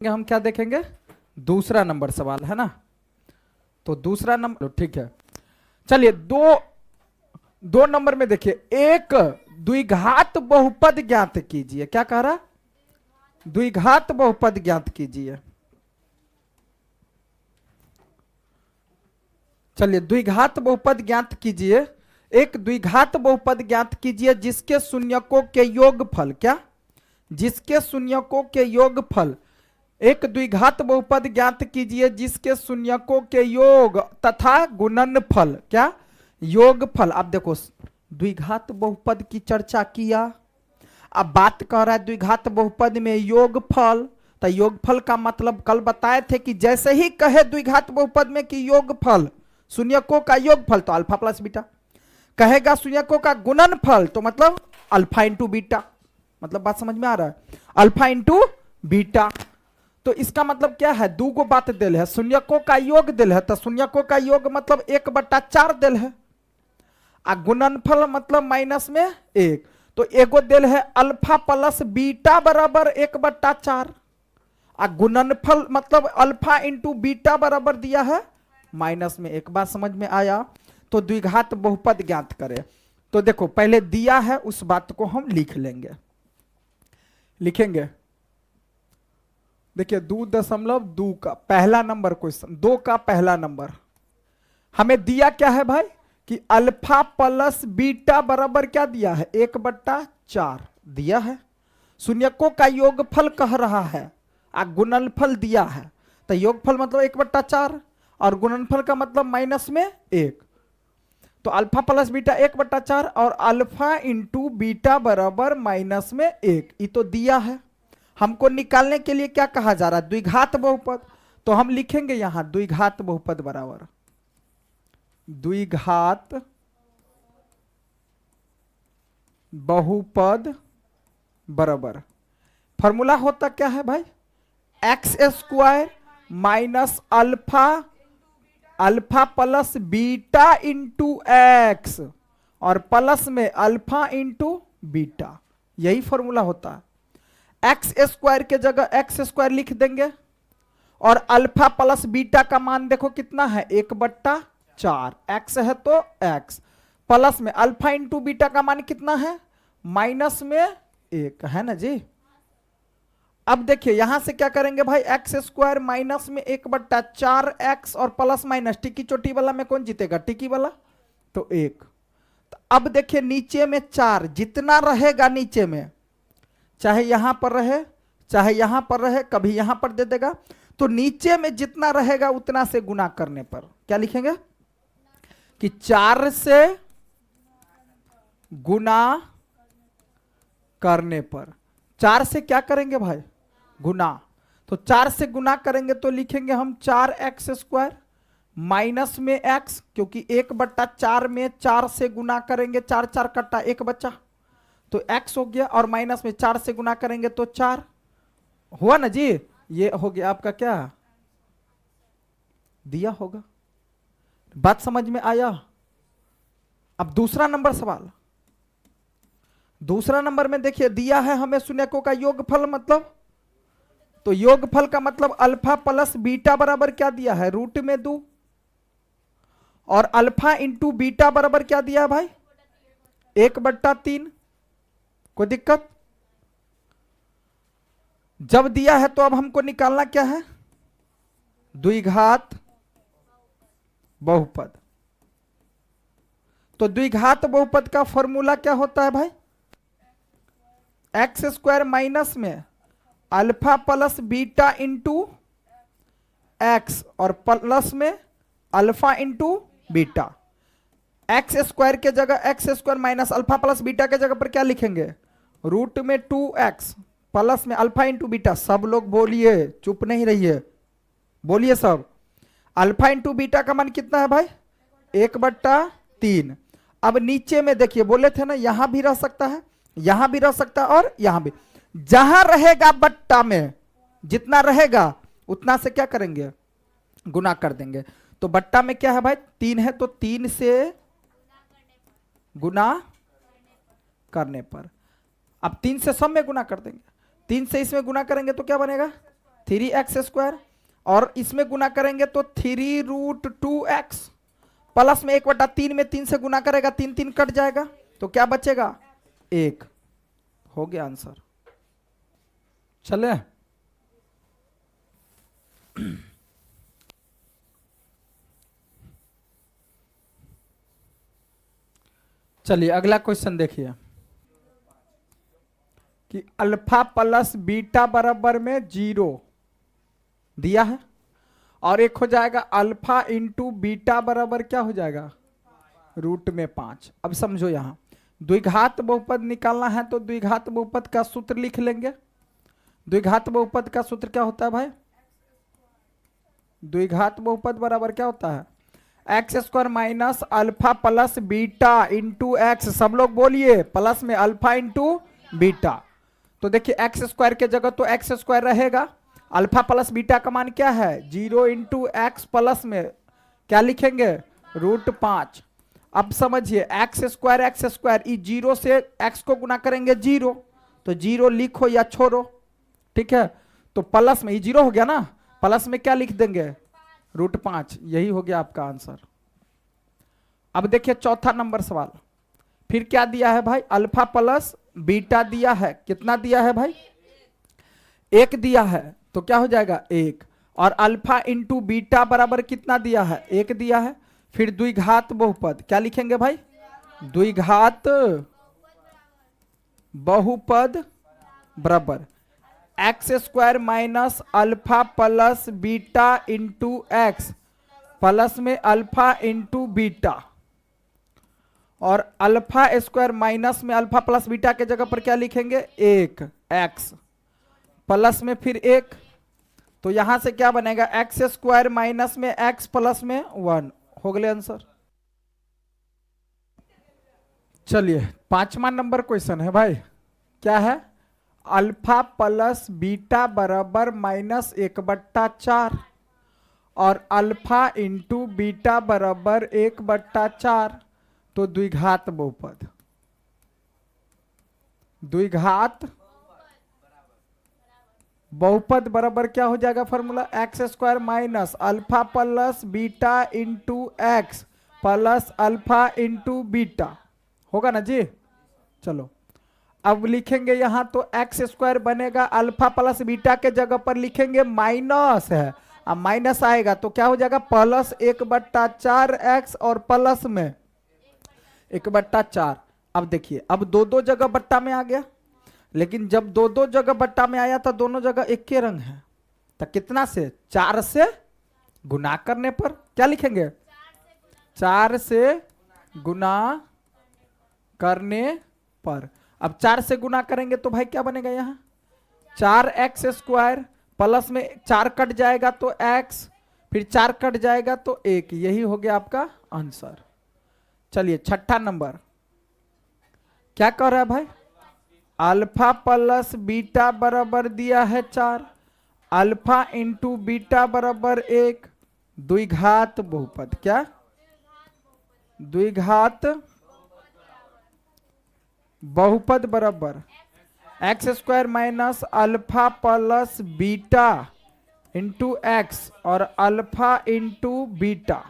हम क्या देखेंगे, दूसरा नंबर सवाल है ना। तो दूसरा नंबर ठीक है, चलिए दो नंबर में देखिए, एक द्विघात बहुपद ज्ञात कीजिए। क्या कह रहा, द्विघात बहुपद ज्ञात कीजिए। चलिए द्विघात बहुपद ज्ञात कीजिए। एक द्विघात बहुपद ज्ञात कीजिए जिसके शून्यकों के योगफल, क्या, जिसके शून्यकों के योगफल, एक द्विघात बहुपद ज्ञात कीजिए जिसके शून्यकों के योग तथा गुणनफल, क्या, योगफल। अब देखो द्विघात बहुपद की चर्चा किया, अब बात कर रहा है द्विघात बहुपद में योगफल। तो योगफल का मतलब कल बताए थे कि जैसे ही कहे द्विघात बहुपद में कि योगफल, शून्यकों का योगफल, तो अल्फा प्लस बीटा। कहेगा शून्यकों का गुणनफल तो मतलब अल्फा इंटू बीटा। मतलब बात समझ में आ रहा है, अल्फा इंटू बीटा। तो इसका मतलब क्या है, दो गो बात दिल है, शून्यकों का योग दिल है, तो शून्यकों का योग मतलब 1/4 दिल है, आ गुणनफल मतलब माइनस में 1। तो एगो दिल है अल्फा प्लस बीटा बराबर 1/4, आ गुणनफल मतलब अल्फा इंटू बीटा बराबर दिया है माइनस में 1। बात समझ में आया। तो द्विघात बहुपद ज्ञात करें, तो देखो पहले दिया है उस बात को हम लिख लेंगे, लिखेंगे। देखिए 2.2 का पहला नंबर क्वेश्चन, 2 का पहला नंबर हमें दिया क्या है भाई कि अल्फा प्लस बीटा बराबर क्या दिया है, 1/4 दिया है। शून्यकों का योगफल कह रहा है, आ गुणनफल दिया है। तो योगफल मतलब 1/4 और गुणनफल का मतलब माइनस में 1। तो अल्फा प्लस बीटा 1/4 और अल्फा इंटू बीटा बराबर माइनस में 1, ये तो दिया है। हमको निकालने के लिए क्या कहा जा रहा है, द्विघात बहुपद। तो हम लिखेंगे यहां द्विघात बहुपद बराबर द्विघात बहुपद बराबर, फॉर्मूला होता क्या है भाई, x² minus alpha, alpha plus beta into x और प्लस में अल्फा इंटू बीटा, यही फॉर्मूला होता है। x² के जगह x² लिख देंगे और अल्फा प्लस बीटा का मान देखो कितना है, 1/4, x है तो x, प्लस में अल्फा इंटू बीटा का मान कितना है, माइनस में 1 है ना जी। अब देखिए यहां से क्या करेंगे भाई, x² माइनस में 1/4x और प्लस माइनस टिकी चोटी वाला में कौन जीतेगा, टिकी वाला, तो 1। तो अब देखिए नीचे में 4 जितना रहेगा नीचे में, चाहे यहां पर रहे चाहे यहां पर रहे, कभी यहां पर दे देगा, तो नीचे में जितना रहेगा उतना से गुना करने पर क्या लिखेंगे कि 4 से गुना करने पर, 4 से क्या करेंगे भाई, गुना। तो 4 से गुना करेंगे तो लिखेंगे हम 4x² माइनस में x, क्योंकि 1/4 में 4 से गुना करेंगे, 4 4 कट्टा 1 बचा, तो x हो गया, और माइनस में 4 से गुना करेंगे तो 4 हुआ ना जी। ये हो गया आपका क्या दिया होगा, बात समझ में आया। अब दूसरा नंबर सवाल, दूसरा नंबर में देखिए दिया है हमें शून्यकों का योगफल, मतलब तो योगफल का मतलब अल्फा प्लस बीटा बराबर क्या दिया है, √2, और अल्फा इंटू बीटा बराबर क्या दिया है भाई, 1/3। कोई दिक्कत, जब दिया है तो अब हमको निकालना क्या है, द्विघात बहुपद। तो द्विघात बहुपद का फॉर्मूला क्या होता है भाई, x² माइनस में alpha plus beta into x और प्लस में अल्फा इंटू बीटा। x² के जगह x² minus alpha plus beta के जगह पर क्या लिखेंगे, √2x प्लस में अल्फा इंटू बीटा। सब लोग बोलिए, चुप नहीं रहिए, बोलिए सब। अल्फा इंटू बीटा का मान कितना है भाई, 1/3। अब नीचे में देखिए बोले थे ना, यहां भी रह सकता है, यहां भी रह सकता है और यहां भी, जहां रहेगा बट्टा में जितना रहेगा उतना से क्या करेंगे, गुना कर देंगे। तो बट्टा में क्या है भाई, 3 है, तो 3 से गुना करने पर, अब 3 से सब में गुना कर देंगे, 3 से इसमें गुना करेंगे तो क्या बनेगा 3x², और इसमें गुना करेंगे तो 3√2x, प्लस में 1/3 में 3 से गुना करेगा, 3 3 कट जाएगा, तो क्या बचेगा 1। हो गया आंसर। चले चलिए अगला क्वेश्चन देखिए कि अल्फा प्लस बीटा बराबर में 0 दिया है, और एक हो जाएगा अल्फा इंटू बीटा बराबर क्या हो जाएगा √5। अब समझो यहां द्विघात बहुपद निकालना है तो द्विघात बहुपद का सूत्र लिख लेंगे। द्विघात बहुपद का सूत्र क्या होता है भाई? द्विघात बहुपद बराबर क्या होता है? x² minus alpha plus beta into x. सब लोग बोलिए, प्लस में अल्फा इंटू बीटा। तो देखिए x² के जगह तो x² रहेगा, अल्फा प्लस बीटा का मान क्या है 0 इंटू एक्स, प्लस में क्या लिखेंगे √5। अब समझिए x² इस 0 से x को गुना करेंगे 0, तो 0 लिखो या छोड़ो, ठीक है। तो प्लस में ये 0 हो गया ना, प्लस में क्या लिख देंगे √5। यही हो गया आपका आंसर। अब देखिए चौथा नंबर सवाल, फिर क्या दिया है भाई? अल्फा प्लस बीटा दिया है। कितना दिया है भाई? 1 दिया है, तो क्या हो जाएगा 1। और अल्फा इंटू बीटा बराबर कितना दिया है? 1 दिया है। फिर द्विघात बहुपद क्या लिखेंगे भाई? द्विघात बहुपद बराबर x² minus alpha plus beta into x, plus में अल्फा इंटू बीटा, और अल्फा स्क्वायर माइनस में अल्फा प्लस बीटा के जगह पर क्या लिखेंगे 1 x, प्लस में फिर 1, तो यहां से क्या बनेगा x² माइनस में x प्लस में 1। हो गया आंसर। चलिए 5वां नंबर क्वेश्चन है भाई, क्या है? अल्फा प्लस बीटा बराबर -1/4 और अल्फा इंटू बीटा बराबर 1/4, तो द्विघात बहुपद। द्विघात बहुपद बराबर क्या हो जाएगा formula? x² minus alpha plus beta into x plus alpha into beta. होगा ना जी? चलो अब लिखेंगे यहां तो x² बनेगा, अल्फा प्लस बीटा के जगह पर लिखेंगे माइनस है, अब माइनस आएगा तो क्या हो जाएगा प्लस 1/4x और प्लस में 1/4। अब देखिए अब दो जगह बट्टा में आ गया, लेकिन जब दो जगह बट्टा में आया था दोनों जगह एक के रंग है, तो कितना से 4 से गुना करने पर क्या लिखेंगे 4 से गुना करने पर। अब 4 से गुना करेंगे तो भाई क्या बनेगा यहाँ 4x² प्लस में 4 कट जाएगा तो x, फिर 4 कट जाएगा तो 1। यही हो गया आपका आंसर। चलिए 6ठा नंबर क्या कह रहा है भाई? अल्फा प्लस बीटा बराबर दिया है 4, अल्फा इंटू बीटा बराबर 1, द्विघात बहुपद। क्या? द्विघात बहुपद बराबर x² minus alpha plus beta into x और अल्फा इंटू बीटा।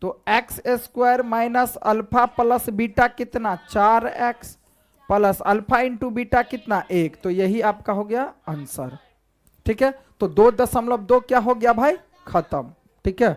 तो x² minus alpha plus beta कितना 4x plus alpha into beta कितना 1, तो यही आपका हो गया आंसर। ठीक है, तो 2.2 क्या हो गया भाई? खत्म। ठीक है।